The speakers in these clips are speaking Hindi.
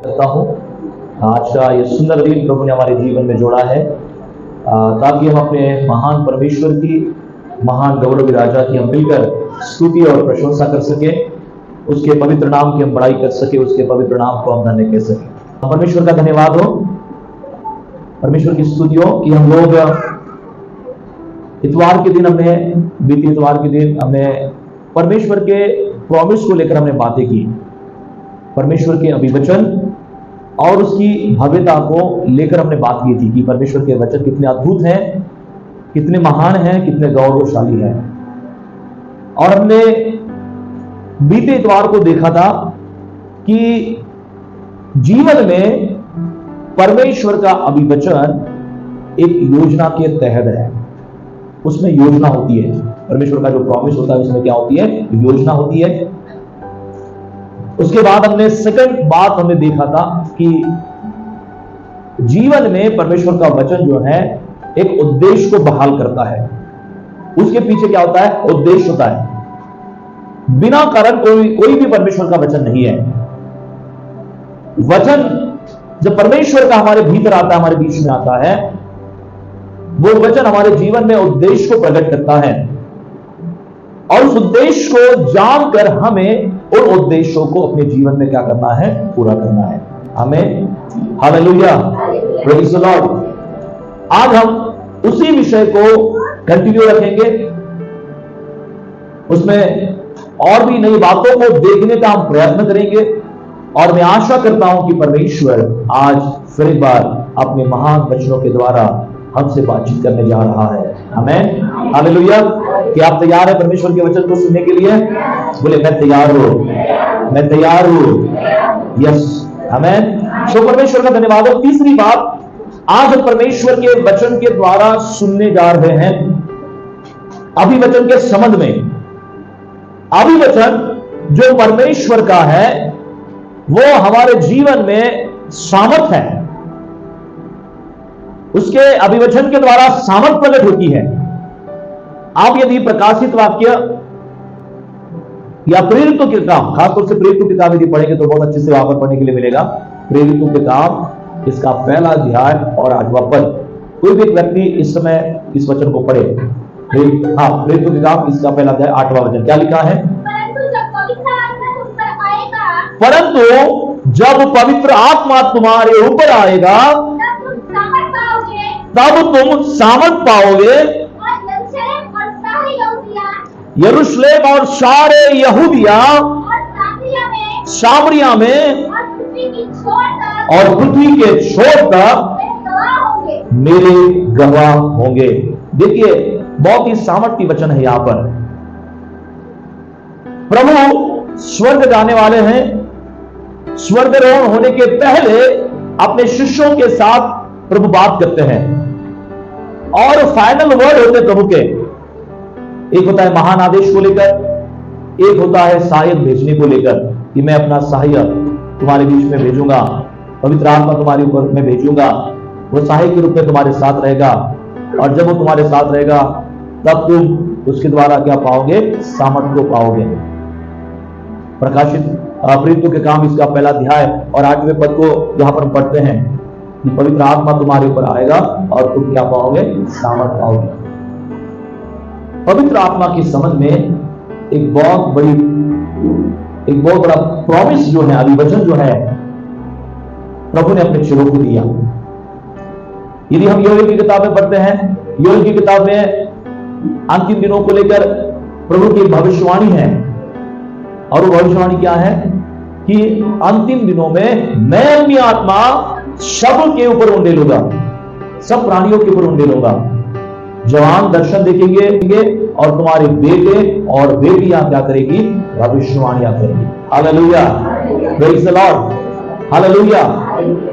करता हूँ। आज का ये सुंदर दिन प्रभु ने हमारे जीवन में जोड़ा है ताकि हम अपने महान परमेश्वर की, महान गौरवी राजा की हम मिलकर स्तुति और प्रशंसा कर सके, उसके पवित्र नाम की हम बड़ाई कर सके, उसके पवित्र नाम को हम धन्य कह सके। परमेश्वर का धन्यवाद हो, परमेश्वर की स्तुति हो कि हम लोग इतवार के दिन बीते इतवार के दिन हमने परमेश्वर के प्रॉमिस को लेकर हमने बातें की, परमेश्वर के अभिवचन और उसकी भव्यता को लेकर हमने बात की थी कि परमेश्वर के वचन कितने अद्भुत हैं, कितने महान हैं, कितने गौरवशाली हैं। और हमने बीते इतवार को देखा था कि जीवन में परमेश्वर का अभिवचन एक योजना के तहत है। उसमें योजना होती है, परमेश्वर का जो प्रॉमिस होता है उसमें क्या होती है, योजना होती है। उसके बाद हमने सेकंड बात हमने देखा था कि जीवन में परमेश्वर का वचन जो है एक उद्देश्य को बहाल करता है। उसके पीछे क्या होता है, उद्देश्य होता है। बिना कारण कोई भी परमेश्वर का वचन नहीं है। वचन जब परमेश्वर का हमारे भीतर आता है, हमारे बीच में आता है, वो वचन हमारे जीवन में उद्देश्य को प्रकट करता है और उस उद्देश्य को जानकर हमें उन उद्देश्यों को अपने जीवन में क्या करना है, पूरा करना है। हमें हालेलुया, प्रेज़ द लॉर्ड। आज हम उसी विषय को कंटिन्यू रखेंगे, उसमें और भी नई बातों को देखने का हम प्रयत्न करेंगे और मैं आशा करता हूं कि परमेश्वर आज फिर एक बार अपने महान वचनों के द्वारा हमसे बातचीत करने जा रहा है। आमीन, हालेलुया। कि आप तैयार हैं परमेश्वर के वचन को सुनने के लिए? बोले मैं तैयार हूं, मैं तैयार हूं। यस, आमीन। सो परमेश्वर का धन्यवाद हो। तीसरी बात, आज हम परमेश्वर के वचन के द्वारा सुनने जा रहे हैं अभिवचन के संबंध में। अभिवचन जो परमेश्वर का है वो हमारे जीवन में सामर्थ है, उसके अभिवचन के द्वारा सामर्थ प्रकट होती है। आप यदि प्रकाशित वाक्य या प्रेरितों के काम, खासतौर से प्रेरितों के काम यदि पढ़ेंगे तो बहुत अच्छे से वहां पर पढ़ने के लिए मिलेगा। प्रेरितों के काम, इसका पहला अध्याय और 8वां पद। कोई भी एक व्यक्ति इस समय इस वचन को पढ़े। प्रेरितों के काम, इसका पहला अध्याय 8वां वचन क्या लिखा है? परंतु जब पवित्र आत्मा तुम्हारे ऊपर आएगा तब तुम सामर्थ पाओगे, यरूशलेम और सारे यहूदिया, सामरिया में और पृथ्वी के छोर तक मेरे गवाह होंगे। देखिए, बहुत ही सामर्थ की वचन है यहां पर। प्रभु स्वर्ग जाने वाले हैं। स्वर्गारोहण होने के पहले अपने शिष्यों के साथ प्रभु बात करते हैं और फाइनल वर्ड होते प्रभु के। एक होता है महान आदेश को लेकर, एक होता है सहायक भेजने को लेकर कि मैं अपना सहायक तुम्हारे बीच में भेजूंगा, पवित्र आत्मा तुम्हारे ऊपर मैं भेजूंगा, वो सहायक के रूप में तुम्हारे साथ रहेगा और जब वो तुम्हारे साथ रहेगा तब तुम उसके द्वारा क्या पाओगे, सामर्थ को पाओगे। प्रकाशित प्रेरितों के काम, इसका पहला अध्याय और 8वें पद को जहां पर पढ़ते हैं कि पवित्र आत्मा तुम्हारे ऊपर आएगा और तुम क्या पाओगे, सामर्थ पाओगे। पवित्र आत्मा के संबंध में एक बहुत बड़ा प्रॉमिस जो है, अभिवचन जो है, प्रभु ने अपने चेलों को दिया। यदि हम योएल की किताब में पढ़ते हैं, योएल की किताब में अंतिम दिनों को लेकर प्रभु की भविष्यवाणी है और वो भविष्यवाणी क्या है कि अंतिम दिनों में मैं अपनी आत्मा सब के ऊपर उंडेलूंगा, सब प्राणियों के ऊपर उंडेलूंगा। जवान दर्शन देखेंगे और तुम्हारे बेटे और बेटियां क्या करेगी, भविष्यवाणियां करेगी। Hallelujah, praise the Lord, hallelujah.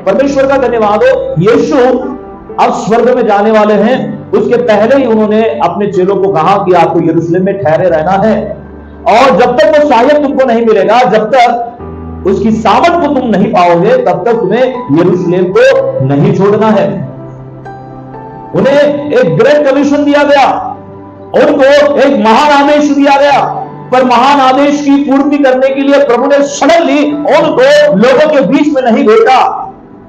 परमेश्वर का धन्यवाद हो। यीशु अब स्वर्ग में जाने वाले हैं। उसके पहले ही उन्होंने अपने चेलों को कहा कि आपको यरूशलेम में ठहरे रहना है और जब तक वो सहायक तुमको नहीं मिलेगा, जब तक उसकी सामर्थ को तुम नहीं पाओगे, तब तक तुम्हें यरूशलेम को नहीं छोड़ना है। उन्हें एक ग्रेट कमीशन दिया गया, उनको एक महान आदेश दिया गया पर महान आदेश की पूर्ति करने के लिए प्रभु ने सडनली उनको लोगों के बीच में नहीं भेजा,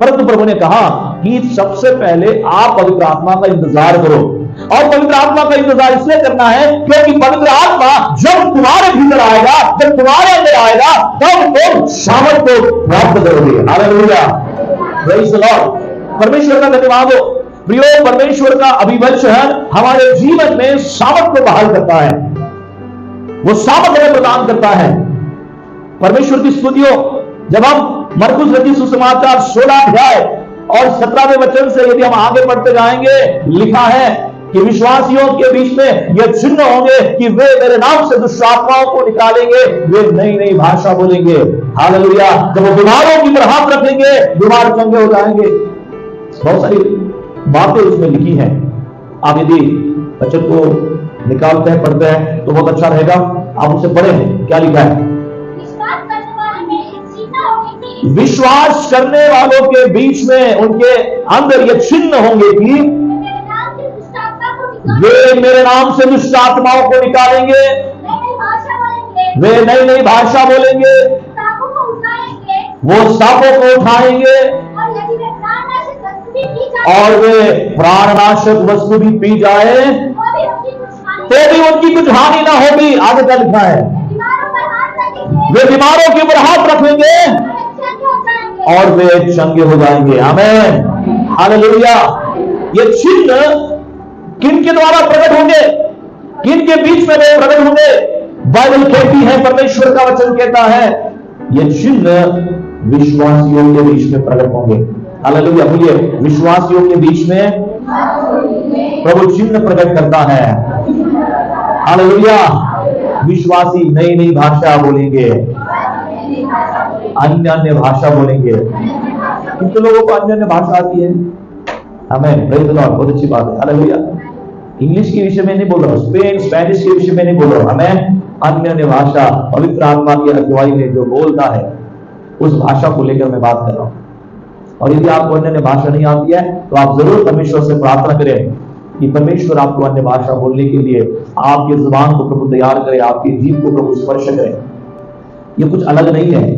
परंतु प्रभु ने कहा कि सबसे पहले आप पवित्र आत्मा का इंतजार करो। और पवित्र आत्मा का इंतजार इसलिए करना है क्योंकि पवित्र आत्मा जब तुम्हारे भीतर आएगा, जब तुम्हारे अंदर आएगा, तब तुम सामर्थ को प्राप्त करोगे। Hallelujah, praise the Lord. परमेश्वर का धन्यवाद हो। प्रियो, परमेश्वर का अभिवचन हमारे जीवन में सामर्थ को बहाल करता है, वो सामर्थ हमें प्रदान करता है। परमेश्वर की स्तुति हो। जब हम मरकुस रचित सुसमाचार 16 अध्याय और 17वें वचन से यदि हम आगे बढ़ते जाएंगे, लिखा है कि विश्वासियों के बीच में यह चिन्ह होंगे कि वे मेरे नाम से दुष्ट आत्माओं को निकालेंगे, वे नई नई भाषा बोलेंगे। हालेलुया। जब वो बीमारों की पर हाथ रखेंगे, बीमार चंगे हो जाएंगे। बहुत सारी बातें उसमें लिखी हैं। आप यदि वचन को निकालते हैं, पढ़ते हैं तो बहुत अच्छा रहेगा। आप उसे पढ़ें, क्या लिखा है? विश्वास करने वालों के बीच में उनके अंदर ये चिन्ह होंगे कि वे मेरे नाम से दुष्ट आत्माओं को निकालेंगे, वे नई नई भाषा बोलेंगे, वो सांपों को उठाएंगे, और वे प्राणनाशक वस्तु भी पी जाए तो भी उनकी कुछ हानि ना होगी। आगे क्या लिखा है? वे बीमारों के ऊपर हाथ रखेंगे और वे चंगे हो जाएंगे। आमीन, हालेलुया। ये चिन्ह किन के द्वारा प्रकट होंगे, किन के बीच में वे प्रकट होंगे? बाइबल कहती है, परमेश्वर का वचन कहता है, ये चिन्ह विश्वासियों के बीच में प्रकट होंगे। हालेलुया। बोलिए, विश्वासियों के बीच में प्रभु चिन्ह प्रकट करता है। हालेलुया। विश्वासी नई नई भाषा बोलेंगे, अन्य अन्य भाषा बोलेंगे। कितने लोगों को अन्य अन्य भाषा आती है? आमीन, प्रेज़ द लॉर्ड। बहुत अच्छी बात है। हालेलुया। इंग्लिश के विषय में नहीं बोल रहा हूं, स्पेनिश के विषय में नहीं बोल रहा हूं। आमीन। अन्य अन्य भाषा पवित्र आत्मा की अगुवाई में जो बोलता है, उस भाषा को लेकर मैं बात कर रहा हूं। और यदि आपको अन्य अन्य भाषा नहीं आती है तो आप जरूर परमेश्वर से प्रार्थना करें कि परमेश्वर आपको अन्य भाषा बोलने के लिए आपकी जुबान को प्रभु तैयार करे, आपकी जीभ को प्रभु स्पर्श करे। ये कुछ अलग नहीं है,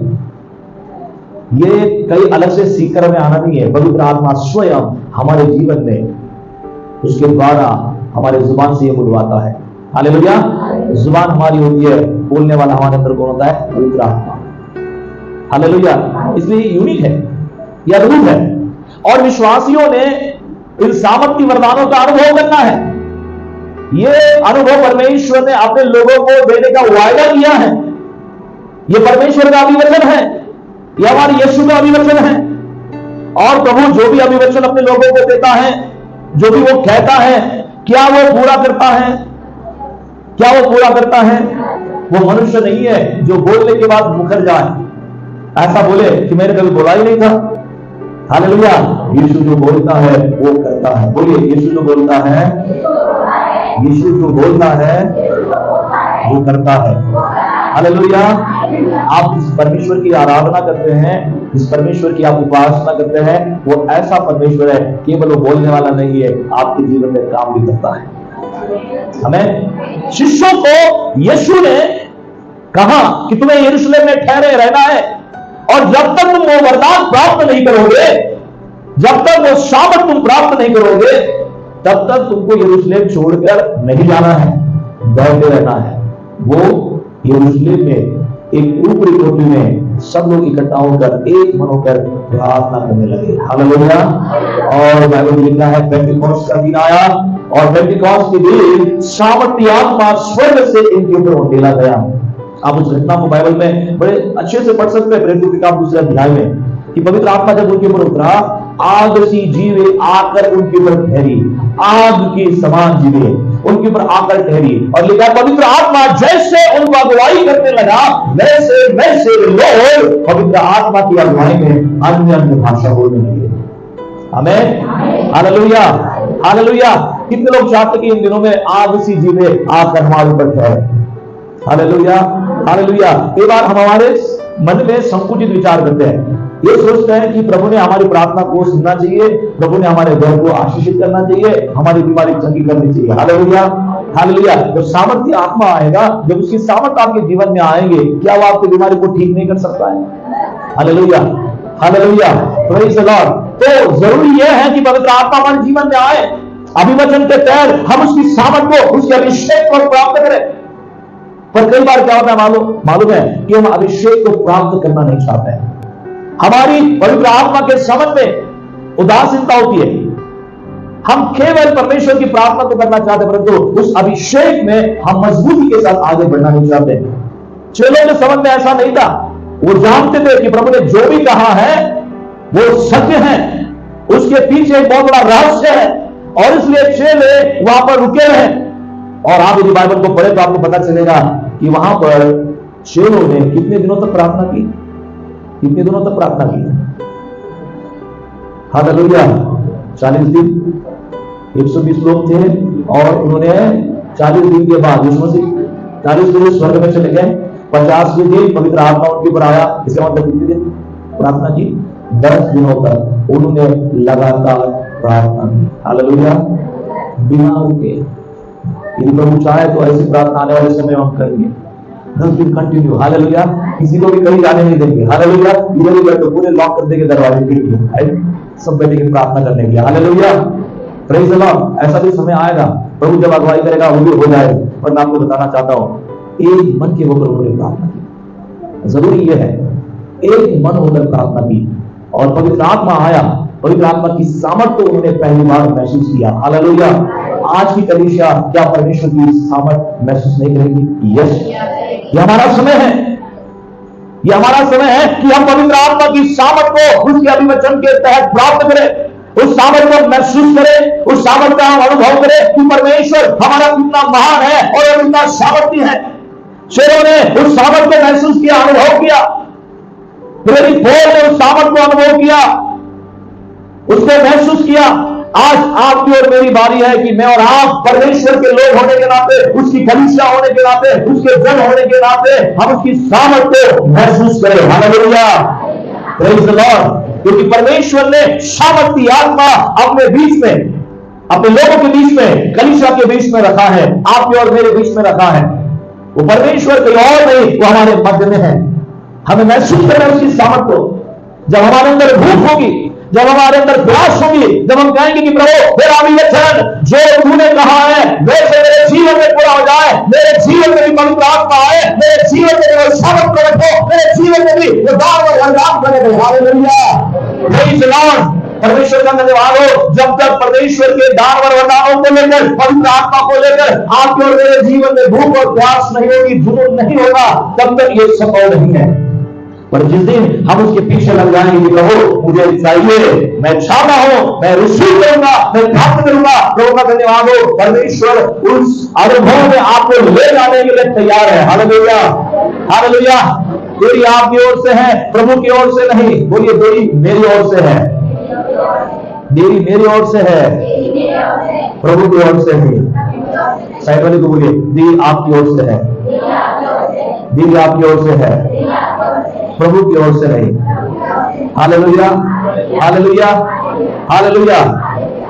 ये कई अलग से सीखकर हमें आना नहीं है। पवित्र आत्मा स्वयं हमारे जीवन में उसके द्वारा हमारे जुबान से ये बुलवाता है। हालेलुया। जुबान हमारी होती है, बोलने वाला हमारे अंदर कौन होता है? पवित्र आत्मा। हालेलुया। इसलिए यूनिक है, यह अद्भुत है। और विश्वासियों ने इन सामर्थ्य वरदानों का अनुभव करना है। ये अनुभव परमेश्वर ने अपने लोगों को देने का वायदा किया है। ये परमेश्वर का अभिवचन है, यह हमारे यीशु का अभिवचन है। और प्रभु जो भी अभिवचन अपने लोगों को देता है, जो भी वो कहता है, क्या वो पूरा करता है? क्या वो पूरा करता है? वो मनुष्य नहीं है जो बोलने के बाद मुकर जाए, ऐसा बोले कि मैंने कभी बोला ही नहीं था। हालेलुया। यीशु जो बोलता है वो करता है। बोलिए, यीशु जो बोलता है, यीशु जो बोलता है वो करता है। हालेलुया। आप जिस परमेश्वर की आराधना करते हैं, जिस परमेश्वर की आप उपासना करते हैं, वो ऐसा परमेश्वर है, केवल वो बोलने वाला नहीं है, आपके जीवन में काम भी करता है। हमें शिष्यों को यीशु ने कहा कि तुम्हें यरूशलेम में ठहरे रहना है, और जब तक तुम वो वरदान प्राप्त नहीं करोगे, जब तक वो सामर्थ तुम प्राप्त नहीं करोगे, तब तक तुमको यरूशलेम छोड़कर नहीं जाना है, बैठे रहना है। वो यरूशलेम में एक ऊपरी कोठरी में सब लोग इकट्ठा होकर एक मन होकर प्रार्थना करने लगे। हालेलुया। और बाइबल में लिखा है, पेंटिकॉस्ट का दिन आया, और पेंटिकॉस्ट के दिन सामर्थ्य आत्मा स्वर्ग से इनके ऊपर उंडेला गया। आप उस घटना को बाइबल में बड़े अच्छे से पढ़ सकते हैं, प्रेरितों के काम 2 अध्याय में, कि पवित्र आत्मा जब उनके ऊपर उतरा, आग सी जीवे आकर उनके ऊपर ठहरी, आग की समान जीवे उनके ऊपर आकर ठहरी। और लिखा, पवित्र आत्मा जैसे उनको अगुवाई करने लगा, वैसे वैसे लोग पवित्र आत्मा की अगुवाई में अन्य अन्य भाषा बोलने लगे। आमीन, हालेलुया, हालेलुया। कितने लोग चाहते कि इन दिनों में आग सी जीवे आकर हमारे ऊपर ठहरे? Hallelujah, hallelujah. कई बार हम हमारे मन में संकुचित विचार करते हैं, ये सोचते हैं कि प्रभु ने हमारी प्रार्थना को सुनना चाहिए, प्रभु ने हमारे घर को आशीषित करना चाहिए, हमारी बीमारी चंगी करनी चाहिए। हालेलुया। हालेलुया। जब सामर्थ्य आत्मा आएगा, जब उसकी सामर्थ आपके जीवन में आएंगे, क्या वो आपकी बीमारी को ठीक नहीं कर सकता है? Hallelujah, hallelujah, praise the Lord. तो जरूरी यह है कि पवित्र आत्मा हमारे जीवन में आए, अभिवचन के तहत हम उसकी सामर्थ को, उसके अभिषेक को प्राप्त करें। पर कई बार क्या होता है मालूम है कि हम अभिषेक को प्राप्त करना नहीं चाहते हैं। हमारी पवित्र आत्मा के संबंध में उदासीनता होती है। हम केवल परमेश्वर की प्रार्थना तो करना चाहते हैं, परंतु उस अभिषेक में हम मजबूती के साथ आगे बढ़ना नहीं चाहते। चेलों के संबंध में ऐसा नहीं था। वो जानते थे कि प्रभु ने जो भी कहा है वो सत्य है, उसके पीछे एक बहुत बड़ा रहस्य है, और इसलिए चेले वहां पर रुके रहे। और आप यदि बाइबल को पढ़े तो आपको पता चलेगा कि वहां पर चेलों ने कितने दिनों तक प्रार्थना की? कितने दिनों तक प्रार्थना की? हालेलुया, 40 दिन। 120 लोग थे और उन्होंने 40 दिन के बाद यीशु मसीह 40 दिन स्वर्ग में चले गए। 50वें दिन पवित्र आत्मा उनके ऊपर आया। इसका मतलब कितने दिन प्रार्थना की? 10 दिनों तक उन्होंने लगातार प्रार्थना की। हालेलुया, बिना रुके। यदि प्रभु चाहे तो ऐसी प्रार्थना आने वाले समय हम करेंगे। 10 दिन कंटिन्यू। हालेलुया, किसी को भी कहीं जाने नहीं देंगे। हालेलुया, इधर ही बैठो, पूरे लॉक कर देंगे दरवाजे खिड़की, सब बैठेंगे प्रार्थना करने के लिए। Hallelujah, praise the Lord. ऐसा भी समय आएगा, प्रभु जब अगुवाई करेगा वो भी हो जाएगा। और मैं आपको बताना चाहता हूं, एक मन के होकर उन्होंने प्रार्थना की। जरूरी यह है, एक मन होकर प्रार्थना की और पवित्र आत्मा आया। पवित्र आत्मा की सामर्थ को उन्होंने पहली बार महसूस किया। हालेलुया। आज की कलीसिया क्या परमेश्वर की सामर्थ महसूस नहीं करेगी? यस, ये हमारा समय है। ये हमारा समय है कि हम पवित्र आत्मा की सामर्थ को उसके अभिवचन के तहत प्राप्त करें, उस सामर्थ को महसूस करें, उस सामर्थ का हम अनुभव करें कि परमेश्वर हमारा कितना महान है और कितना सामर्थी है। चेलों ने उस सामर्थ को महसूस किया, अनुभव किया। प्रेरित पौल ने उस सामर्थ को अनुभव किया, उसको महसूस किया। आज आपकी और मेरी बारी है कि मैं और आप परमेश्वर के लोग होने के नाते, उसकी कलीसिया होने के नाते, उसके जन होने के नाते हम उसकी सामर्थ को महसूस करें। Hallelujah, praise the Lord. क्योंकि परमेश्वर ने सामर्थी आत्मा अपने बीच में, अपने लोगों के बीच में, कलीसिया के बीच में रखा है, आपके और मेरे बीच में रखा है। वो परमेश्वर कोई और नहीं, वो हमारे मध्य में है। हमें महसूस करना उसकी सामर्थ को। जब हमारे अंदर भूख होगी, जब हमारे अंदर प्यास होगी, जब हम कहेंगे कि प्रभु मेरा अभिवचन जो तूने कहा है वैसे मेरे जीवन में पूरा हो जाए, मेरे जीवन में भी पवित्र आत्मा आए, मेरे जीवन में भी सामर्थ प्रकट हो, मेरे जीवन में भी वो दान और वरदान प्रकट हो। Hallelujah, praise the Lord. परमेश्वर का धन्यवाद हो। जब तक परमेश्वर के दान और वरदानों को लेकर, पवित्र आत्मा को लेकर आपके और मेरे जीवन में भूख और प्यास नहीं होगी, जुनून नहीं होगा, तब तक ये संभव नहीं है। पर जिस दिन हम उसके पीछे लग जाएंगे कि प्रभु मुझे चाहिए, मैं चाहता हूं, मैं रिसीव करूंगा, मैं प्राप्त करूंगा, प्रभु का धन्यवाद हो। परमेश्वर उस अनुभव में आपको ले जाने के लिए तैयार है। Hallelujah, hallelujah. देरी आपकी ओर से है, प्रभु की ओर से नहीं। बोलिए, देरी मेरी ओर से है, देरी मेरी ओर से है, प्रभु की ओर से नहीं। साइड वाले को बोलिए, देरी आपकी ओर से है, देरी आपकी ओर से है, प्रभु की ओर से नहीं। Hallelujah, hallelujah, hallelujah.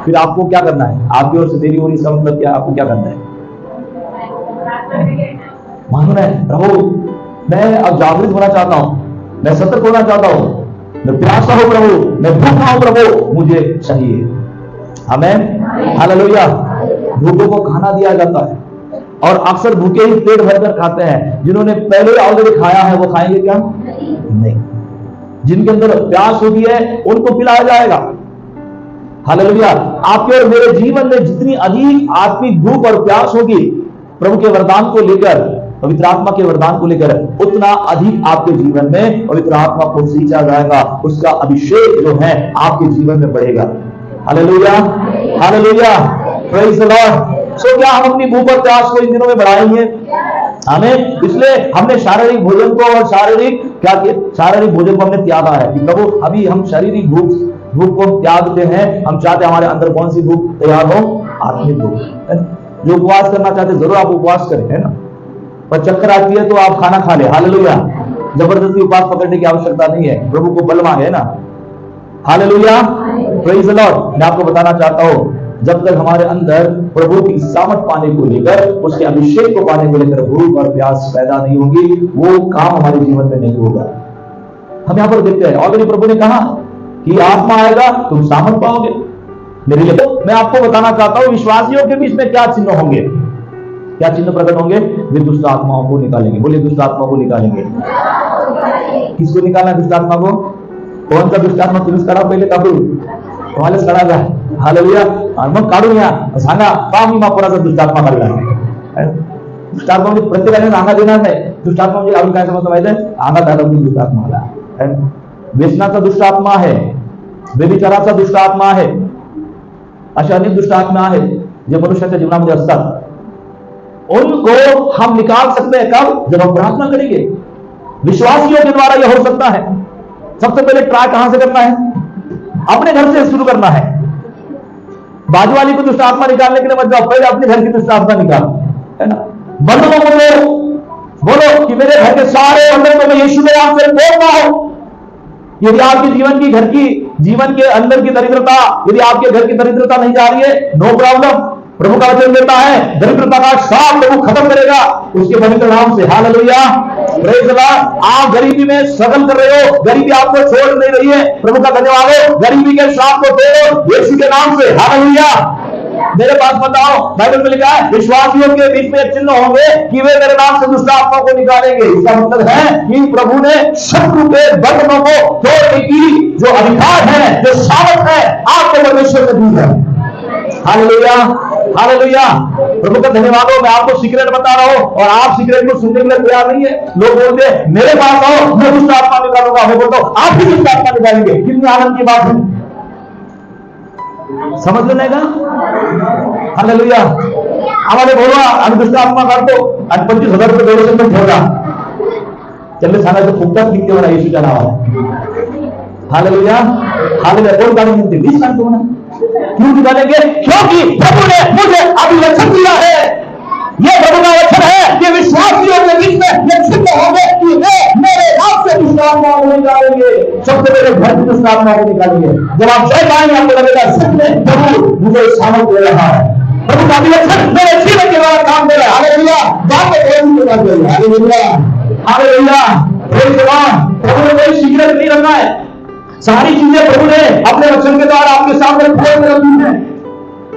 फिर आपको क्या करना है? आपकी ओर से देरी हो रही, इसका मतलब क्या? आपको क्या करना है? मालूम है, प्रभु मैं अब जागृत होना चाहता हूं, मैं सतर्क होना चाहता हूं, मैं प्यासा हूं प्रभु, मैं भूखा हूं प्रभु, मुझे चाहिए। आमेन, हालेलुया। भूखों को खाना दिया जाता है और अक्सर भूखे ही पेट भरकर खाते हैं। जिन्होंने पहले ऑलरेडी खाया है वो खाएंगे क्या? नहीं। जिनके अंदर प्यास होती है उनको पिलाया जाएगा। हालेलुया। आपके और मेरे जीवन में जितनी अधिक आत्मिक भूख और प्यास होगी प्रभु के वरदान को लेकर, पवित्र आत्मा के वरदान को लेकर, उतना अधिक आपके जीवन में पवित्र आत्मा को सींचा जाएगा। उसका अभिषेक जो है आपके जीवन में बढ़ेगा। Hallelujah, hallelujah, praise the lord. So क्या हम अपनी भूख और प्यास को इन दिनों में बढ़ाएंगे? हमें, इसलिए हमने शारीरिक भोजन को और शारीरिक क्या किया? शारीरिक भोजन को हमने त्यागा है कि प्रभु अभी हम शारीरिक भूख को त्यागते हैं। हम चाहते हैं हमारे अंदर कौन सी भूख तैयार हो? आत्मिक भूख। जो उपवास करना चाहते जरूर आप उपवास करें, है ना। पर चक्कर आती है तो आप खाना खा ले। हालेलुया। जबरदस्ती उपवास पकड़ने की आवश्यकता नहीं है, प्रभु को बल मांगे ना। Hallelujah, praise the Lord. मैं आपको बताना चाहता हूं जब तक हमारे अंदर प्रभु की सामर्थ पाने को लेकर, उसके अभिषेक को पाने को लेकर भूख और प्यास पैदा नहीं होगी, वो काम हमारे जीवन में नहीं होगा। हम यहाँ पर देखते हैं, ऑलरेडी प्रभु ने कहा कि आत्मा आएगा तुम सामर्थ पाओगे मेरे लिए। तो मैं आपको बताना चाहता हूं, विश्वासियों के बीच में क्या चिन्ह होंगे, क्या चिन्ह प्रकट होंगे? वे दुष्ट आत्माओं को निकालेंगे। बोलिए, दुष्ट आत्मा को निकालेंगे। किसको निकालना है दुष्ट आत्मा को? कौन सा दुष्ट आत्मा? तुम्हें करा पहले काबू तुम्हाला करा जा हालेलुया। मग काढून या, सांगा का मी महापुराचा दुष्ट आत्मा काढला आहे? दुष्ट आत्मा म्हणजे प्रत्येकाने अंगा देणार नाही। दुष्ट आत्मा म्हणजे आपण काय समजतो माहिती आहे? अंगात आला की दुष्ट आत्मा आला। व्यसनाचा दुष्ट आत्मा आहे, व्यभिचाराचा दुष्ट आत्मा आहे, अशा अनेक दुष्ट आत्मा आहेत जे मनुष्याच्या जीवनामध्ये असतात। उनको हम निकाल सकते हैं कब? जब हम प्रार्थना करेंगे। विश्वासियों के द्वारा यह हो सकता है। सबसे पहले ट्राई कहां से करना है? अपने घर से शुरू करना है। बाजू वाली को दुष्ट आत्मा निकालने के लिए मत जाओ, पहले अपने घर की दुष्ट आत्मा निकालो, है ना। बंधुओं को बोलो कि मेरे घर के सारे बंधन को मैं यीशु के नाम से तोड़ रहा हूं। यदि आपके जीवन के अंदर की दरिद्रता, यदि आपके घर की दरिद्रता नहीं जा रही है, नो प्रॉब्लम। प्रभु का वचन देता है दरिद्रता का शाप प्रभु खत्म करेगा उसके पवित्र नाम से। Hallelujah, praise the Lord. आप गरीबी में स्ट्रगल कर रहे हो, गरीबी आपको छोड़ नहीं रही है, प्रभु का धन्यवाद हो। गरीबी के शाप को तोड़ो यीशु के नाम से। हालेलुया। मेरे पास बताओ, बाइबल में लिखा है विश्वासियों के बीच में एक चिन्ह होंगे कि वे मेरे नाम से दुष्ट आत्मा को निकालेंगे। इसका मतलब है कि प्रभु ने शत्रु के बंधनों को तोड़ने की जो अधिकार है, जो सामर्थ है, आपको परमेश्वर ने दी है। Hallelujah, hallelujah. प्रभु का धन्यवाद हो। मैं आपको सीक्रेट बता रहा हूं और आप सीक्रेट को सुनने के लिए तैयार नहीं है। लोग बोलते हैं मेरे पास आओ मैं दुष्ट आत्मा निकालूंगा, मैं बोलता हूं आप भी दुष्ट आत्मा निकालेंगे। कितनी आनंद की बात है, समझ लेने का। हालेलुया। आम्हाला बोलवा आम्ही दुष्ट आत्मा काढतो आणि 25,000 रुपये डोनेशन पण ठेवला, त्यांना सांगायचं फुकटात निघते म्हणा येशूच्या नावाने। Hallelujah, hallelujah. कोण काढून निघते? मी सांगतो म्हणा। क्यों निकालेंगे? क्योंकि प्रभु ने मुझे अभिवचन दिया है। यह प्रभु का वचन है कि विश्वासियों के बीच में ये चिन्ह होंगे कि वे मेरे नाम से दुष्ट आत्माओं को निकालेंगे। सबसे पहले घर की दुष्ट आत्माओं को निकालेंगे। जब आप जय पाएंगे आपको लगेगा सच में प्रभु मुझे सामर्थ दे रहा है, प्रभु का अभिवचन मेरे जीवन के द्वारा काम कर रहा है। हालेलुया। बात है hallelujah, hallelujah. Praise the lord. प्रभु ने कोई सीक्रेट नहीं रखा है, सारी चीजें प्रभु ने अपने वचन के द्वारा आपके सामने खोल कर रखी है।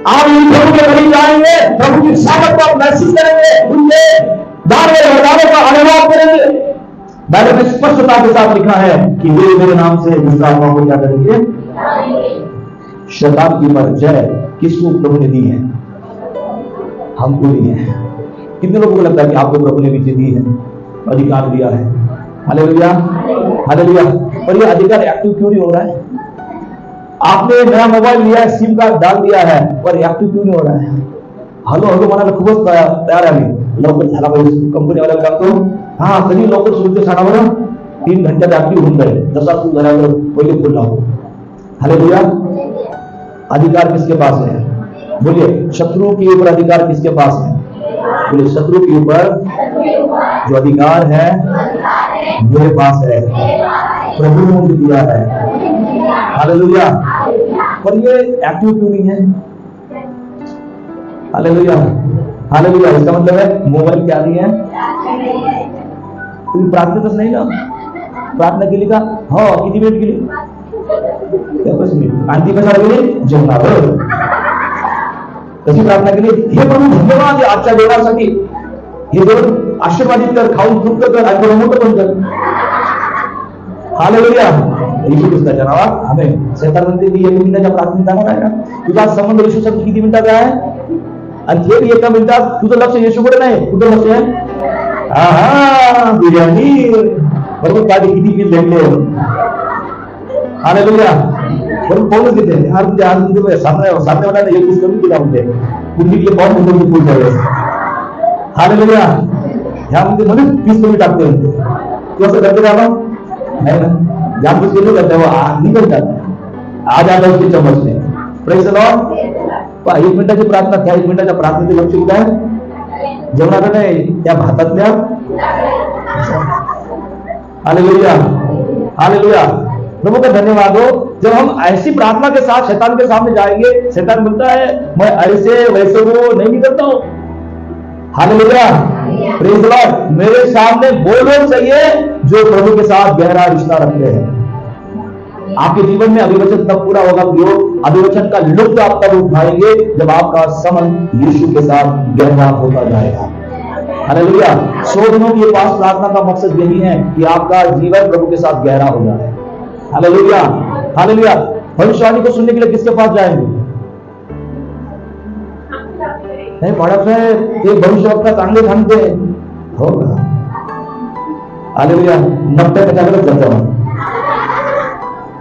आप यदि प्रभु के करीब जाएंगे, प्रभु की सामर्थ को आप महसूस करेंगे, उनके दाने वरदानों का अनुभव करेंगे। बाइबल में स्पष्टता के साथ लिखा है कि वे मेरे नाम से दुष्ट आत्माओं को क्या करेंगे? शैतान की पर जय किसको प्रभु ने दी है? हमको दी है। कितने लोगों को लगता है कि आपको प्रभु ने विजय दी है, अधिकार दिया है? Hallelujah, hallelujah. और ये अधिकार एक्टिव क्यों नहीं हो रहा है? आपने नया मोबाइल लिया है, सिम कार्ड डाल दिया है, पर एक्टिव क्यों नहीं हो रहा है? हलो हलो म्हणायला खूपच तयार आहे, लवकर झाला पाहिजे। कंपनी वाल्याला सांगतो हा कधी लवकर सुरू सांगा बरं, 3 घंट्यात एक्टिव होऊन जाईल, जसा तू घरावर पहिले फोन लाव। हालेलुया। अधिकार किसके पास है? बोलिए, शत्रु के ऊपर अधिकार किसके पास है? बोलिए, शत्रु के ऊपर जो अधिकार है मेरे पास है, प्रभु ने मुझे दिया है। हालेलुया। पर ये एक्टिव क्यों नहीं है? Hallelujah, hallelujah. इसका मतलब है मोबाइल क्या नहीं है? तुम्ही प्रार्थनेतच नाही ना? प्रार्थना केली का? हो, किती मिनिट केली? 10 मिनिट। आणि ती कशाला गेली? जेवणावर। कशी प्रार्थना केली? हे प्रभू धन्यवाद आजच्या देवासाठी, हे देव आशीर्वादित कर, खाऊन तृप्त कर आणि थोडं मोठं पण कर। हालेलुया। येशू ख्रिस्ताच्या नावात आमेन। शैतान म्हणते मी 1 मिनिटाच्या प्रार्थनेत जाणार आहे का? तुझा संबंध येशूचा किती मिनिटाचा आहे? आणि थेट 1 मिनिटात तुझं लक्ष येशूकडे नाही, कुठं लक्ष आहे? हा बिर्याणी बरोबर काय किती पीस भेटले? हालेलुया। बरोबर पाऊलच देते यार, तुझ्या आज तुझे सामने वाला ने 1 पीस कमी केला म्हणते, कुंडीतले पाऊल म्हणून फुल झाले। हालेलुया। ह्यामध्ये म्हणून 20 कमी टाकते म्हणते, तू असं करते का? नाही ना, जाम कुछ नहीं करते, वो निकल जाता है, आ जाता है उसकी चम्मच में। Praise the Lord. 1 मिनिटाची प्रार्थना, त्या 1 मिनिटाच्या प्रार्थनेचे लक्ष कुठे आहे? जेवणाकडे नाही, त्या भातातल्या। Hallelujah, hallelujah. प्रभु का धन्यवाद हो। जब हम ऐसी प्रार्थना के साथ शैतान के सामने जाएंगे, शैतान बोलता है मैं ऐसे वैसे वो नहीं निकलता हूं। Hallelujah, praise the Lord. मेरे सामने वो लोग चाहिए जो प्रभु के साथ गहरा रिश्ता रखते हैं। आपके जीवन में अभिवचन तब पूरा होगा प्रियो, अभिवचन का लुत्फ आप तब उठाएंगे जब आपका संबंध यीशु के साथ गहरा होता जाएगा। हालेलुया। 100 दिनों की फास्ट प्रार्थना का मकसद यही है कि आपका जीवन प्रभु के साथ गहरा हो जाए। Hallelujah, hallelujah. भविष्यवाणी को सुनने के लिए किसके पास जाएंगे? नहीं बड़ा है ये भविष्य का चांगले ढंग से होगा। हालेलुया। 90% जाता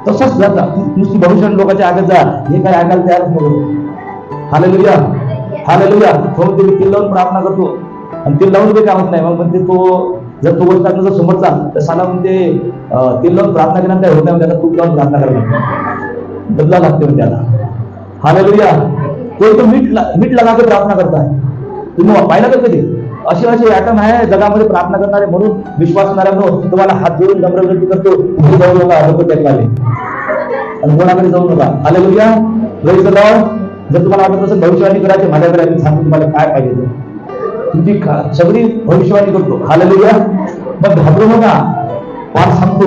तसंच जाता नुसती भविष्य लोकांच्या आगे जा, हे काय ऐकायला तयार नको। Hallelujah, hallelujah. थोडं तुम्ही तिल लावून प्रार्थना करतो आणि तिल लावून काही कामच नाही। मग म्हणते तो जर तो गोष्ट जर समोरचा तर साला म्हणते तिल लावून प्रार्थना केल्यानं काय होत नाही, त्याला तूप लावून प्रार्थना करायला बदला लागते त्याला। हालेलुया। तो मीठ लगा के प्रार्थना करता है। तुम्ही पाहिलं का कधी? असे असे ऍटम आहे जगामध्ये प्रार्थना करणारे, म्हणून विश्वासणाऱ्यांनो तुम्हाला हात जोडून नम्र विनंती करतो, तुम्ही जाऊ नका डोकं टेकवाले आणि कोणाकडे जाऊ नका। Hallelujah, praise the Lord. जर तुम्हाला वाटत असेल भविष्यवाणी करायची, माझ्याकडे आम्ही सांगतो तुम्हाला काय पाहिजे, तुमची सगळी भविष्यवाणी करतो। हालेलुया। मग घाबरू नका, पाठ सांगतो।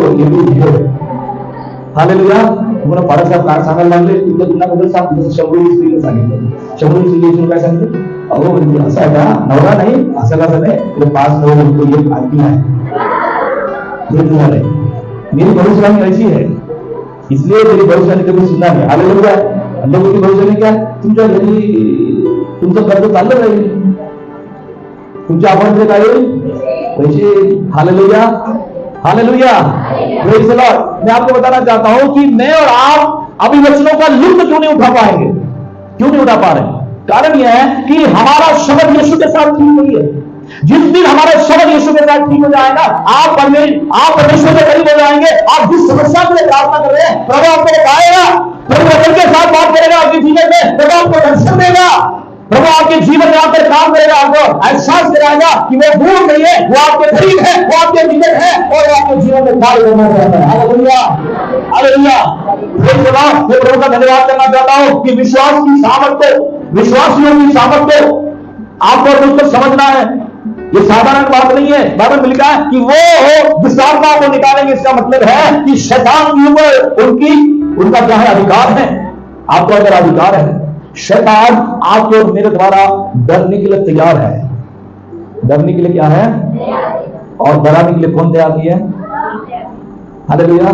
हालेलुया। तुम्हाला पाडसाहेब काय सांगायला लागले तुमच्या गुणाबद्दल सांगतो, जसं 100 स्त्रीला सांगितलं। 100 स्त्रीला काय सांगितलं? अहो म्हणजे असं आहे का, नवरा नाही असं कसं नाही, 5 नवरे उनको एक आदमी है, ये तुम्हारा है। मेरी भविष्यवाणी ऐसी है, इसलिए मेरी भविष्यवाणी कभी सुनना नहीं। हालेलुया। लोगों की भविष्यवाणी क्या? तुमच्या घरी तुमचं कर्ज चाललं राहील, तुमच्या आपण काय होईल पैसे। Hallelujah, hallelujah, praise the Lord. मैं आपको बताना चाहता हूं कि मैं और आप अभिवचनों का लुत्फ क्यों नहीं उठा पाएंगे? क्यों नहीं उठा पा रहे? कारण यह है कि हमारा शब्द यीशु के साथ ठीक नहीं है। जिस दिन हमारा शब्द यीशु के साथ ठीक हो जाएगा, आप परमेश्वर के करीब हो जाएंगे। आप जिस समस्या के लिए प्रार्थना कर रहे हैं, प्रभु आपको बताएगा, प्रभु वचन के साथ बात करेगा आपके जीवन में, प्रभु आपको दर्शन देगा, प्रभु आपके जीवन में आकर काम करेगा, आपको एहसास कराएगा कि वो दूर नहीं है, वो आपके करीब है, वो आपके निकट है और वो आपके जीवन में कार्य करना चाहता है। Hallelujah, hallelujah. मैं प्रभु का धन्यवाद करना चाहता हूं कि विश्वास की सामर्थ्य, विश्वासियों की सामर्थ्य आपको मुझको समझना है। ये साधारण बात नहीं है। बाइबल में लिखा है कि वो दुष्टात्मा को निकालेंगे। इसका मतलब है कि शैतान की ऊपर उनका क्या है? अधिकार है। आपको अगर अधिकार है, शैतान आपके और मेरे द्वारा डरने के लिए तैयार है। डरने के लिए क्या है? और डराने के लिए कौन तैयार नहीं है? हालेलुया।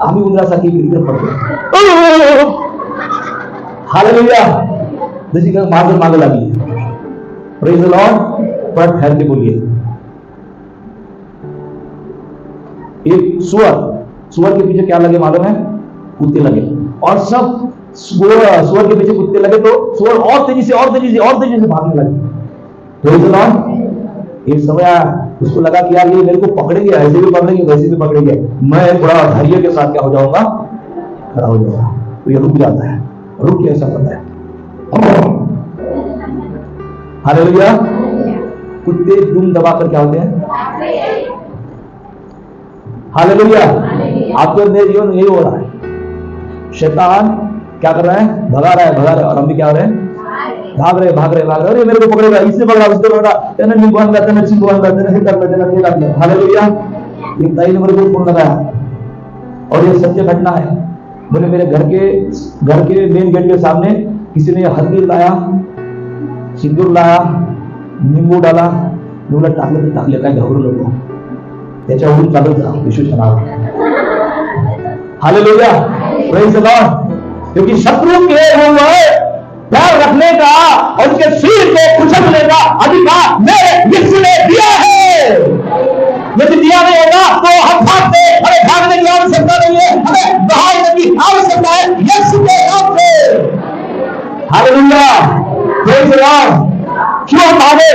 आम्ही उंदरासारखी इकडे पडतो। हालेलुया। जशी का मागे लागली। Praise the Lord. पर ठहर के बोलिए। एक सुअर के पीछे क्या लगे मालूम है? कुत्ते लगे। और सब सुअर के पीछे कुत्ते लगे तो सुअर और तेजी से भागने लगे। Praise the Lord. एक समय उसको लगा कि यार ये मेरे को पकड़ेंगे, ऐसे भी पकड़ेंगे वैसे भी पकड़ेंगे, मैं बड़ा धैर्य के साथ क्या हो जाऊंगा? खड़ा हो जाऊंगा। तो ये रुक जाता है। रुक के ऐसा करता है। हालेलुया। कुत्ते दुम दबाकर क्या होते हैं? हालेलुया। आपके अंदर जीवन यही हो रहा है। शैतान क्या कर रहा है? भगा रहा है। और हम भी क्या हो रहे हैं? भाग रहे। अरे मेरे को पकड़ेगा, इसने पकड़ा, उसने पकड़ा, तेने निगवान ला, तेने चिंगवान ला, तेने हिट कर ला। हालेलुया। एक दाई ने मेरे को फोन लगाया और ये सत्य घटना है। बोले मेरे घर के मेन गेट के सामने किसी ने हल्दी लाया, सिंदूर लाया, नींबू डाला, मुलं टाकले काय घाबरू नको, त्याच्यावरून चालत जा येशूच्या नावात। Hallelujah, praise the Lord. क्योंकि शत्रु के हुए पैर रखने का और उसके सिर को कुचलने का अधिकार मेरे यीशु ने दिया है। यदि दिया नहीं होगा तो हम भागते, हमें भागने की आवश्यकता नहीं है, हमें दहाड़ने की आवश्यकता है यीशु के नाम से। Hallelujah, praise the Lord. क्यों हम भागे?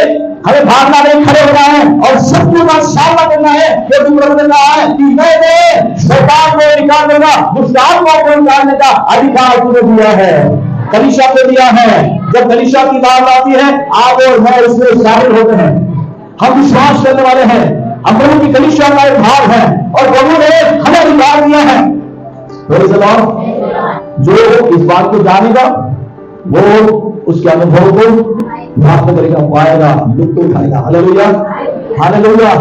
हमें भागना नहीं, खड़े होना है और शत्रु का सामना करना है। क्योंकि प्रभु ने कहा है कि मैंने शैतान को निकाल दूंगा, दुष्टात्मा को निकालने का अधिकार तुझे दिया है, कलीसिया को दिया है। जब कलीसिया की बात आती है, आप और मैं उसमें शामिल होते हैं। हम विश्वास करने वाले हैं, हम प्रभु की कलीसिया का एक भाग है और प्रभु ने हमें अधिकार दिया है। Praise the Lord। जो इस बात को जानेगा वो उसके अनुभव को प्राप्त करेगा, पाएगा, लुत्फ उठाएगा। Hallelujah, hallelujah,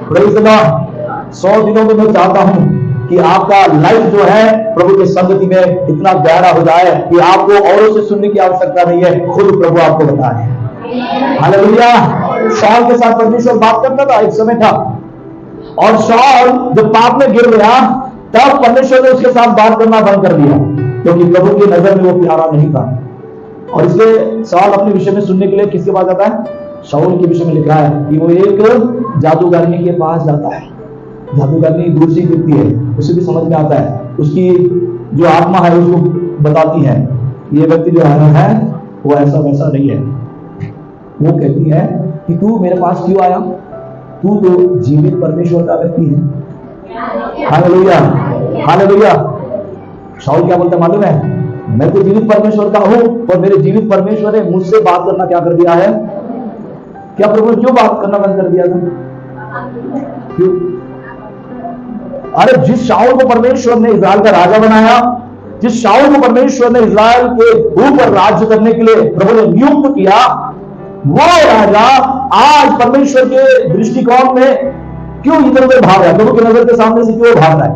praise the Lord. 100 दिनों में मैं चाहता हूं कि आपका लाइफ जो है प्रभु की संगति में इतना गहरा हो जाए कि आपको औरों से सुनने की आवश्यकता नहीं है, खुद प्रभु आपको बताए। हालेलुया। शाऊल के साथ परमेश्वर बात करता था, एक समय था, और शाऊल जब पाप में गिर गया तब परमेश्वर ने उसके साथ बात करना बंद कर दिया, क्योंकि प्रभु की नजर में वो प्यारा नहीं था। और इसलिए शाऊल अपने विषय में सुनने के लिए किसके पास जाता है? शाऊल के विषय में लिखा है कि वो एक जादूगरनी के पास जाता है। जादूगरनी दूर से दिखती है, उसे भी समझ में आता है, उसकी जो आत्मा है उसको बताती है ये व्यक्ति जो है वो ऐसा वैसा नहीं है। वो कहती है कि तू मेरे पास क्यों आया? तू तो जीवित परमेश्वर का व्यक्ति है। Hallelujah, hallelujah. शाऊल क्या बोलता मालूम है? मैं तो जीवित परमेश्वर का हूं, और मेरे जीवित परमेश्वर ने मुझसे बात करना क्या कर दिया है? क्या प्रभु ने क्यों बात करना बंद कर दिया था? क्यों? अरे जिस शाऊल को परमेश्वर ने इस्राएल का राजा बनाया, जिस शाऊल को परमेश्वर ने इस्राएल के ऊपर राज्य करने के लिए प्रभु ने नियुक्त किया, वो राजा आज परमेश्वर के दृष्टिकोण में क्यों इधर उधर भाग रहा है? प्रभु की नजर के सामने से क्यों भाग रहा है?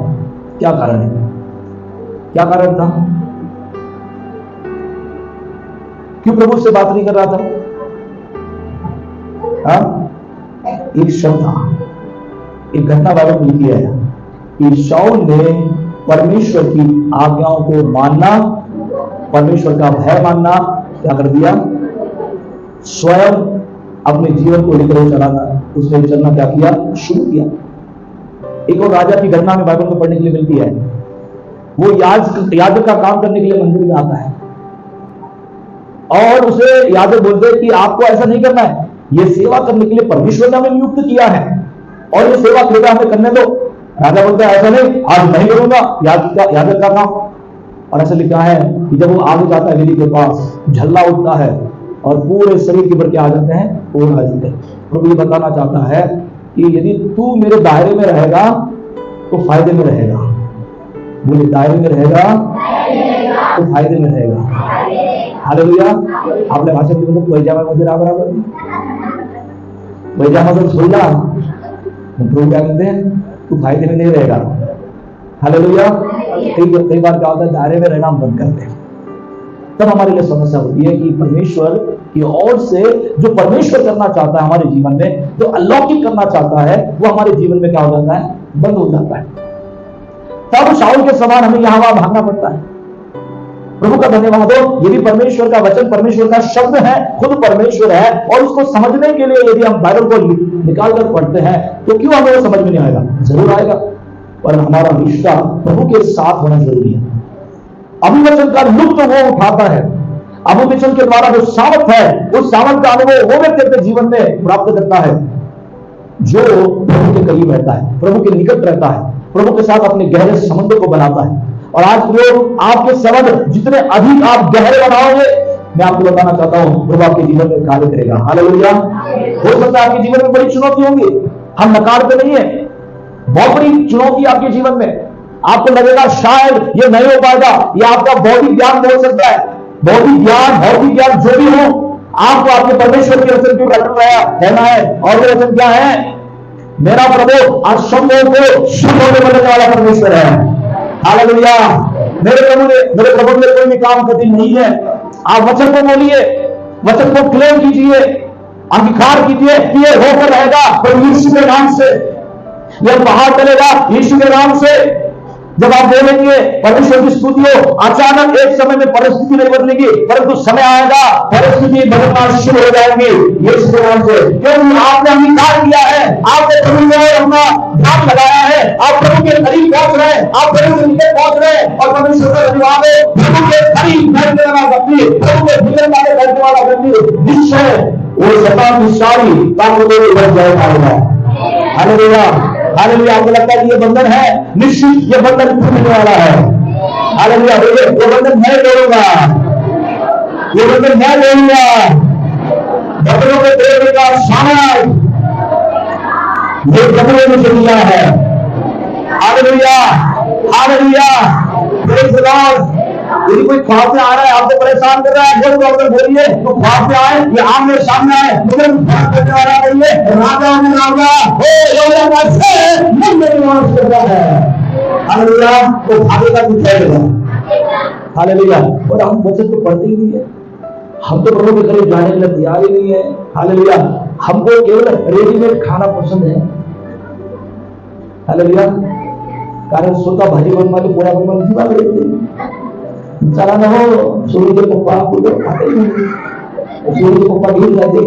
क्या कारण है? क्या कारण था? क्यों प्रभु से बात नहीं कर रहा था? एक शब्द था, एक घटना बाइबल में लिखी है कि शाऊल ने परमेश्वर की आज्ञाओं को मानना, परमेश्वर का भय मानना क्या कर दिया? स्वयं अपने जीवन को लेकर चलाना, उसने चलना क्या किया? शुरू किया। एक और राजा की घटना में बाइबल में पढ़ने के लिए मिलती है। वो याजक का काम करने के लिए मंदिर में आता है, और उसे याजक बोलते हैं कि आपको ऐसा नहीं करना है, ये सेवा करने के लिए परमेश्वर ने हमें नियुक्त किया है, और ये सेवा कृपया हमें करने दो। राजा बोलता है ऐसा नहीं, आज नहीं करूंगा याजक का काम। और ऐसा लिखा है कि जब वो आगे जाता है वेदी के पास, झल्ला उठता है और पूरे शरीर के भर के आ जाते हैं पूर्ण हाजिर है। प्रभु ये बताना चाहता है कि यदि तू मेरे दायरे में रहेगा तो फायदे में रहेगा। बोले दायरे में रहेगा तो फायदे में रहेगा। हालेलुया। आपल्या भाषेमध्ये म्हणतो पैजामामध्ये राहा बराबर, पैजामा जर सोडला प्रभु क्या कहते हैं? तू फायदे में नहीं रहेगा। हालेलुया। कई बार क्या होता है, दायरे में रहना हम बंद करते हैं, तब हमारे लिए समस्या होती है कि परमेश्वर की ओर से जो परमेश्वर करना चाहता है हमारे जीवन में, जो अलौकिक करना चाहता है, वो हमारे जीवन में क्या हो जाता है? बंद हो जाता है। तब शाऊल के समान हमें यहां वहां भागना पड़ता है। प्रभु का धन्यवाद हो, यदि परमेश्वर का वचन परमेश्वर का शब्द है, खुद परमेश्वर है, और उसको समझने के लिए यदि हम बाइबल को निकाल कर पढ़ते हैं तो क्यों हमें वो समझ में नहीं आएगा? जरूर आएगा, पर हमारा रिश्ता प्रभु के साथ होना जरूरी है। अभिवचन का लुत्फ वो उठाता है, अभिवचन के द्वारा जो सामर्थ है, उस सामर्थ का अनुभव वो व्यक्ति अपने जीवन में प्राप्त करता है जो प्रभु के करीब रहता है, प्रभु के निकट रहता है, प्रभु के साथ अपने गहरे संबंध को बनाता है। और आज प्रभु आपके संबंध जितने अधिक आप गहरे बनाओगे, मैं आपको बताना चाहता हूं प्रभु आपके जीवन में कार्य करेगा। हालेलुया। हो सकता है आपके जीवन में बड़ी चुनौती होंगी, हम नकारते नहीं है, बहुत बड़ी चुनौती आपके जीवन में। आपको लगेगा शायद ये नहीं हो पाएगा, ये आपका भौतिक ज्ञान हो सकता है, भौतिक ज्ञान जो भी हो, आपको आपके परमेश्वर के वचन को कहना है। और वो वचन क्या है? मेरा प्रभु असंभव को संभव में बदलने वाला परमेश्वर है। हालेलुया। मेरे प्रभु के लिए कोई भी काम कठिन नहीं है। आप वचन को बोलिए, वचन को क्लेम कीजिए, अंगीकार कीजिए कि ये होकर रहेगा प्रभु यीशु के नाम से। यह पहाड़ चलेगा यीशु के नाम से। जब आप बोलेंगे परमेश्वर की स्तुति हो, अचानक एक समय में परिस्थिति नहीं बदलेगी, परंतु समय आएगा परिस्थिति बदलना शुरू हो जाएगी यीशु के नाम से। क्योंकि आपने अंगीकार किया है, आपने प्रभु में अपना ध्यान लगाया है, आप प्रभु के करीब पहुंच रहे हैं, आप प्रभु के निकट पहुंच रहे हैं। और परमेश्वर का धन्यवाद है, प्रभु के करीब बैठने वाला व्यक्ति, प्रभु के भीतर वाले बैठने वाला व्यक्ति निश्चय वो शैतान की सारी ताकतों को उभर जाए पाएगा। हालेलुया। हालेलुया। आपको लगता है कि ये बंधन है, निश्चित ये बंधन टूटने वाला है। हालेलुया। ये बंधन मैं तोड़ूंगा, ये बंधन मैं तोड़ूंगा। बंधनों को तोड़ने का सामर्थ ये बंधनों में दिया है। Hallelujah. Hallelujah. Praise the Lord. यदि कोई ख्वाब में आ रहा है, आपको परेशान कर रहा है, बोलिए तो ख्वाब में आए, ये आमने सामने आए, तुरंत ख्वाब करने वाला कहिए राजा में राजा हो से मन में निवास करता है। हालेलुया। तो भागेगा कुछ जाएगा। हालेलुया। और हम वचन तो पढ़ते ही नहीं है, हम तो प्रभु के करीब जाने के लिए तैयार ही नहीं है। हालेलुया। हमको केवल रेडीमेड खाना पसंद है। हालेलुया। कारण स्वतः भाजी बनवाली पोळ्या बनवाली जीवा देते चला ना हो। सूर्य के पप्पा आपको खाते नहीं, सूर्य के पप्पा ढील जाते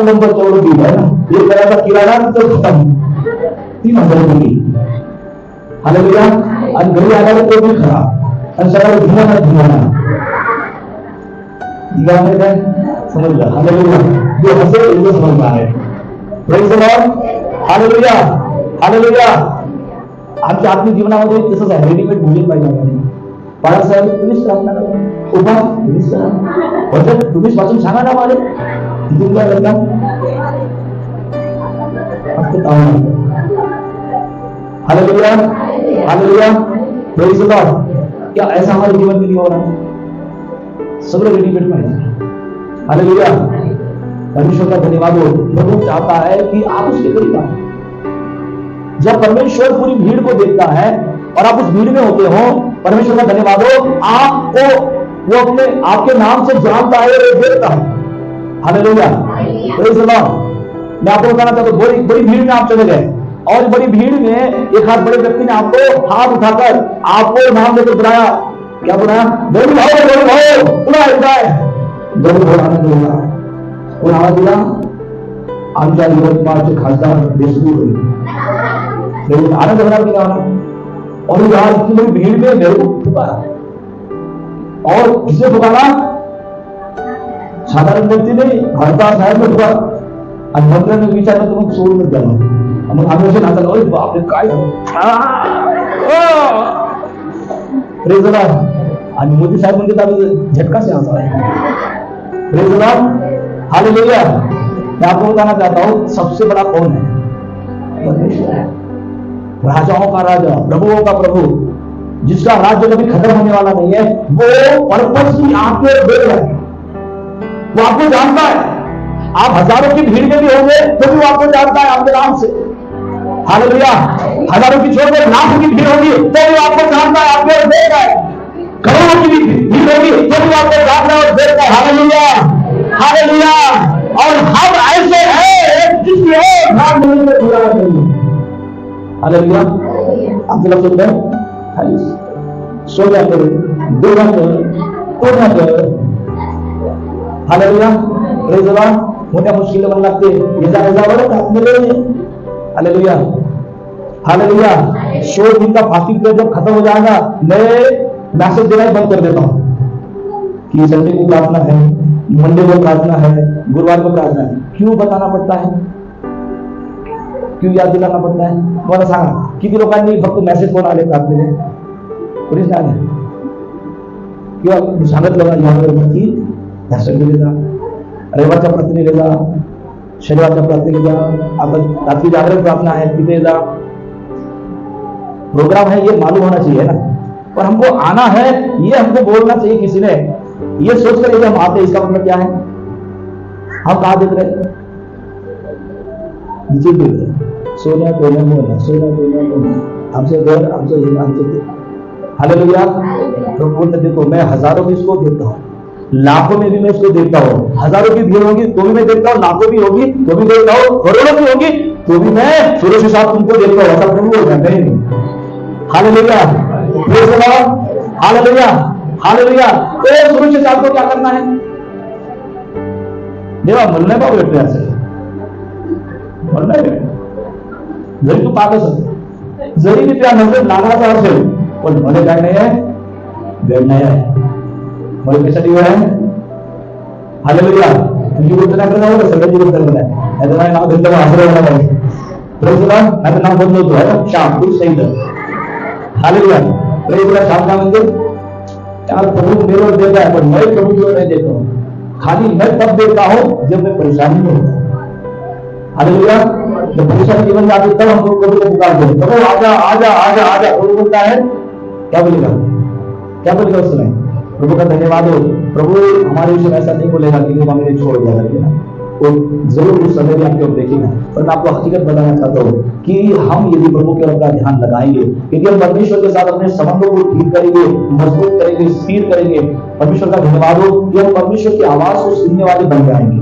लंबा चौड़ा ढील है ना, ये तरह का किराना तो खत्म 3,000 रुपये। हालेलुया। आज घरी आला तो भी खराब आणि सगळं धुवाना काय समजलं। हालेलुया। जो हसे वो समझना है। Praise the Lord. Hallelujah. Hallelujah. आमच्या आत्मिक जीवनामध्ये तसंच आहे, रेडीमेड भोजन पाहिजे आम्हाला। बाळासाहेब तुम्हीच प्रार्थना करा, उभा तुम्हीच करा, वचन तुम्हीच वाचून सांगा ना मला तिथून काय करता फक्त तावण। Hallelujah. Hallelujah. Praise the lord. क्या ऐसा हमारे जीवन में नहीं हो रहा? सगळं रेडीमेड पाहिजे। हालेलुया। परमेश्वर का धन्यवाद हो। प्रभु चाहता है कि आप उसके करीब आए। जब परमेश्वर पूरी भीड़ को देखता है और आप उस भीड़ में होते हो, परमेश्वर का धन्यवाद हो, आपको वो अपने आपके नाम से जानता है और देखता है। हालेलुया। Praise the Lord. मैं आपको बताना चाहता हूं, बड़ी भीड़ में आप चले गए और बड़ी भीड़ में एक हाथ बड़े व्यक्ति ने आपको हाथ उठाकर आपको नाम लेकर बुलाया। क्या बुलाया? बोल भाओ पुन्हा एकदा जरूर आनंद होगा। और आवाज दिला आमच्या यवतमाळचे खासदार देशमुख होईल। आनंद होणार की होणार? और यार इतनी बड़ी भीड़ में मेरे को पुकारा और किसे पुकारा? साधारण व्यक्ति नहीं, हरदास साहेब ने पुकारा आणि मंत्र्यांनी विचारलं तर मग सोडून द्यावं। मग आम्ही असे नाचायला, अरे बापरे काय प्रेज़ द लॉर्ड। आणि मोदी साहेब म्हणजे आम्ही झटका से आता है। Praise the Lord. हालेलुया। मैं आपको बताना चाहता हूं सबसे बड़ा कौन है? परमेश्वर है। राजाओं का राजा, प्रभुओं का प्रभु, जिसका राज्य कभी खत्म होने वाला नहीं है, वो पर्पसली आपके देख रहा है। वो आपको जानता है। आप हजारों की भीड़ में भी होंगे तो भी वो आपको जानता है आपके नाम से। हालेलुया। हजारों की छोड़कर लाखों की भीड़ होगी तो भी आपको जानता है, आपको देख रहा है। करोड़ों की भीड़ होगी तो भी आपको जानता है और देख रहा है। हालेलुया। हालेलुया। और हम ऐसे हैं जिसमें ध्यान देने में बुरा नहीं। हालेलुया। आपके लफ्ज़ में खाली सो जाकर दुआ कर पूर्ण कर। हालेलुया। Praise the Lord. मोठ्या मुश्किल मन लागते बरं आपल्याला। हालेलुया। हालेलुया। 16 दिन का फास्टिंग पीरियड जब खत्म हो जाएगा, मैं मैसेज देना बंद कर देता हूं कि संडे को प्रार्थना है, मंडे को प्रार्थना है, गुरुवार को प्रार्थना है। क्यों बताना पड़ता है? क्यों याद दिलाना पड़ता है? मला सांगा किती लोकांनी फक्त मेसेज कोण आले प्रार्थनेने? कोणीच नाही आले किंवा सांगितलं की ह्या संडेला जा, रविवारच्या प्रार्थनेला जा, शनिवारच्या प्रार्थनेला जा, आता रात्री जागरण प्रार्थना है तिथे जा। प्रोग्राम है ये मालूम होना चाहिए ना, और हमको आना है ये हमको बोलना चाहिए किसी ने। ये सोचकर यदि हम आते इसका मतलब क्या है? हम कहा देख रहे नीचे देख रहे सोना कोना मोना, सोना कोना मोना, हमसे घर हमसे ये हमसे। हालेलुया। तो बोलते देखो मैं हजारों में इसको देखता हूँ, लाखों में भी मैं इसको देखता हूँ। हजारों की भीड़ होगी तो भी मैं देखता हूँ, लाखों भी होगी तो भी देखता हूँ, करोड़ों की होगी तो भी मैं सूर्य के साथ तुमको देखता हूँ। ऐसा प्रभु होगा नहीं। Hallelujah. Praise the Lord. Hallelujah. Hallelujah. तो सूर्य के साथ को क्या करना है? देवा म्हणलं नाही बाबा भेटले असं म्हणलं नाही भेट जरी तू पाहत असेल, जरी मी त्या नजरेत लागणारा असेल, पण मध्ये काय नाही आहे? वेळ नाही आहे। मध्ये कशासाठी वेळ आहे? हालेलुया। तुझी गोष्ट नाही करणार, सगळ्याची गोष्ट करणार आहे। नाहीतर माझं नाव घेतलं हजर होणार नाही। Praise the Lord. नाहीतर नाव बदलवतो आहे श्याम कुछ सही तर। Hallelujah. Praise the Lord. Shyam का मंदिर यार प्रभु मेरे ओर देता है, पर मैं प्रभु की ओर नहीं देता हूँ। खाली मैं तब देता हूँ जब मैं परेशानी में होता हूँ। हालेलुया। जब परेशानी जीवन में आती तब हमको प्रभु को पुकारते हैं, प्रभु आजा आजा आजा आजा। प्रभु बोलता है क्या बोलेगा? क्या बोलेगा उस समय? प्रभु का धन्यवाद हो। प्रभु हमारे विषय में ऐसा नहीं बोलेगा कि वो हमें छोड़ दिया करके, वो जरूर उस समय भी आपके ओर देखेगा। पर मैं आपको हकीकत बताना चाहता हूँ कि हम यदि प्रभु के ओर अपना ध्यान लगाएंगे, यदि हम परमेश्वर के साथ अपने संबंधों को ठीक करेंगे, मजबूत करेंगे, स्थिर करेंगे, परमेश्वर का धन्यवाद हो कि हम परमेश्वर की आवाज को सुनने वाले बन जाएंगे।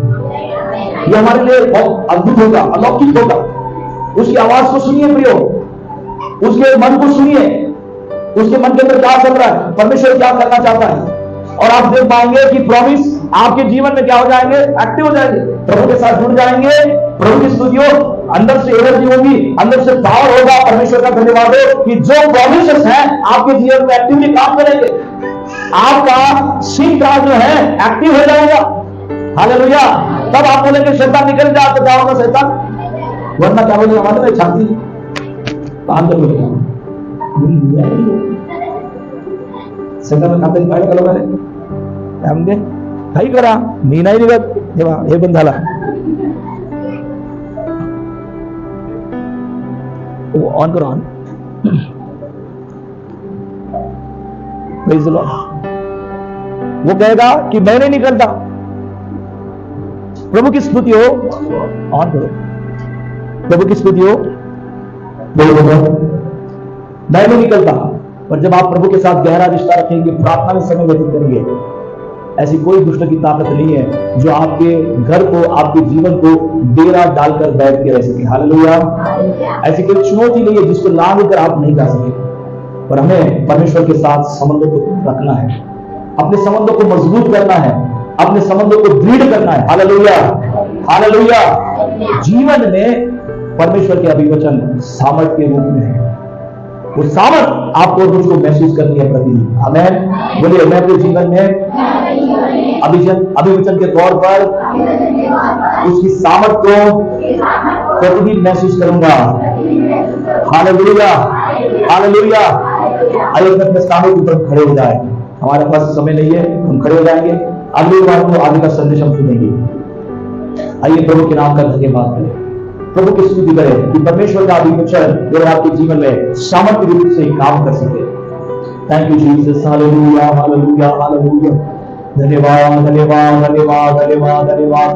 ये हमारे लिए बहुत अद्भुत होगा, अलौकिक होगा। उसकी आवाज को सुनिए प्रियो, उसके मन को सुनिए, उसके मन के अंदर क्या चल रहा है, परमेश्वर क्या करना चाहता है, और आप देख पाएंगे कि प्रॉमिस आपके जीवन में क्या हो जाएंगे, एक्टिव हो जाएंगे, प्रभु के साथ जुड़ जाएंगे। प्रभु की स्तुति हो, अंदर से एनर्जी होगी, अंदर से पावर होगा। परमेश्वर का धन्यवाद हो कि जो प्रॉमिसेस हैं आपके जीवन में एक्टिवली काम करेंगे। आपका सिंह का जो है एक्टिव हो जाएगा। हालेलुया। तब आप बोलेंगे शैतान निकल जा, तो क्या होगा शैतान? वरना क्या बोलेगा हमारे में छाती काम कर बोलेगा शैतान खाते पाहिजे का लोकांनी त्यामध्ये काही करा, मी नाही निघत तेव्हा हे पण झाला। ऑन करो, ऑन। Praise the Lord. वो कहेगा कि मैं नहीं निकलता। प्रभु की स्तुति हो, ऑन करो। प्रभु की स्तुति हो, मैं नहीं निकलता। पर जब आप प्रभु के साथ गहरा रिश्ता रखेंगे, प्रार्थना में समय व्यतीत करेंगे, ऐसी कोई दुष्ट की ताकत नहीं है जो आपके घर को, आपके जीवन को डेरा डालकर बैठ के रह सके। हालेलुया। ऐसी कोई चुनौती नहीं है जिसको लांघ कर आप नहीं जा सके। पर हमें परमेश्वर के साथ संबंधों को रखना है, अपने संबंधों को मजबूत करना है, अपने संबंधों को दृढ़ करना है। Hallelujah, hallelujah. जीवन में परमेश्वर के अभिवचन सामर्थ के रूप में है। वो सामर्थ आपको और मुझको महसूस करनी है प्रतिदिन। आमेन। बोलिए, मैं अपने जीवन में अभिवचन के तौर पर उसकी सामर्थ को प्रतिदिन महसूस करूंगा। Hallelujah, hallelujah. आइए अपने स्थानों के ऊपर खड़े हो जाए। हमारे पास समय नहीं है, हम खड़े हो जाएंगे। अगली बार को आगे का संदेश हम सुनेंगे। आइए प्रभु के नाम का धन्यवाद करें, प्रभु की स्तुति करें कि परमेश्वर का अभिवचन जो आपके जीवन में सामर्थ्य रूप से काम कर सके। Thank you Jesus. Hallelujah, hallelujah, hallelujah. धन्यवाद, धन्यवाद, धन्यवाद, धन्यवाद, धन्यवाद।